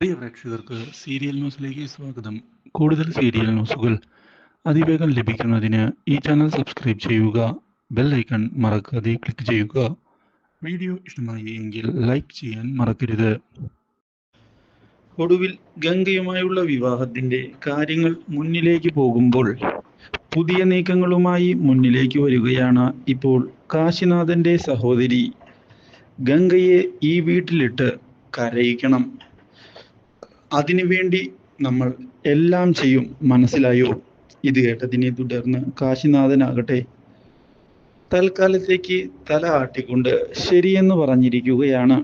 പ്രിയ പ്രേക്ഷകർക്ക് സീരിയൽ ന്യൂസിലേക്ക് സ്വാഗതം. കൂടുതൽ സീരിയൽ ന്യൂസുകൾ അതിവേഗം ലഭിക്കുന്നതിന് ഈ ചാനൽ സബ്സ്ക്രൈബ് ചെയ്യുക. ബെൽ ഐക്കൺ മറക്കാതെ ക്ലിക്ക് ചെയ്യുക. വീഡിയോ ഇഷ്ടമായി എങ്കിൽ ലൈക്ക് ചെയ്യാൻ മറക്കരുത്. ഒടുവിൽ ഗംഗയുമായുള്ള വിവാഹത്തിന്റെ കാര്യങ്ങൾ മുന്നിലേക്ക് പോകുമ്പോൾ പുതിയ നീക്കങ്ങളുമായി മുന്നിലേക്ക് വരികയാണ് ഇപ്പോൾ കാശിനാഥന്റെ സഹോദരി. ഗംഗയെ ഈ വീട്ടിലിട്ട് കരയിക്കണം, അതിനുവേണ്ടി നമ്മൾ എല്ലാം ചെയ്യും, മനസ്സിലായോ? ഇത് കേട്ടതിനെ തുടർന്ന് കാശിനാഥനാകട്ടെ തൽക്കാലത്തേക്ക് തല ആട്ടിക്കൊണ്ട് ശരിയെന്ന് പറഞ്ഞിരിക്കുകയാണ്.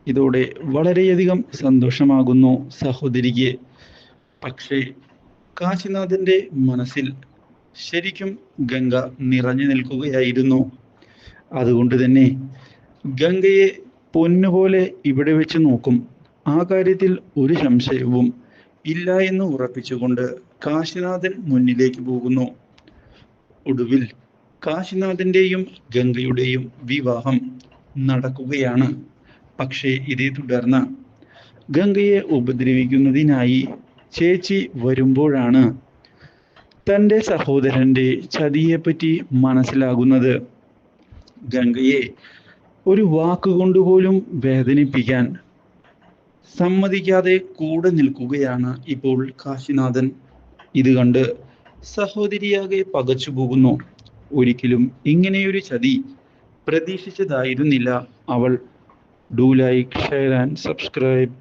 ഇതോടെ വളരെയധികം സന്തോഷമാകുന്നു സഹോദരിക്ക്. പക്ഷേ കാശിനാഥന്റെ മനസ്സിൽ ശരിക്കും ഗംഗ നിറഞ്ഞു നിൽക്കുകയായിരുന്നു. അതുകൊണ്ട് തന്നെ ഗംഗയെ പൊന്നുപോലെ ഇവിടെ വെച്ച് നോക്കും, ആ കാര്യത്തിൽ ഒരു സംശയവും ഇല്ല എന്ന് ഉറപ്പിച്ചുകൊണ്ട് കാശിനാഥൻ മുന്നിലേക്ക് പോകുന്നു. ഒടുവിൽ കാശിനാഥന്റെയും ഗംഗയുടെയും വിവാഹം നടക്കുകയാണ്. പക്ഷേ ഇതേ തുടർന്ന് ഗംഗയെ ഉപദ്രവിക്കുന്നതിനായി ചേച്ചി വരുമ്പോഴാണ് തൻ്റെ സഹോദരന്റെ ചതിയെപ്പറ്റി മനസ്സിലാകുന്നത്. ഗംഗയെ ഒരു വാക്കുകൊണ്ടുപോലും വേദനിപ്പിക്കാൻ സമ്മതിക്കാതെ കൂടെ നിൽക്കുകയാണ് ഇപ്പോൾ കാശിനാഥൻ. ഇത് കണ്ട് സഹോദരിയാകെ പകച്ചു പോകുന്നു. ഒരിക്കലും ഇങ്ങനെയൊരു ചതി പ്രതീക്ഷിച്ചതായിരുന്നില്ല അവൾ. Do like, share and subscribe.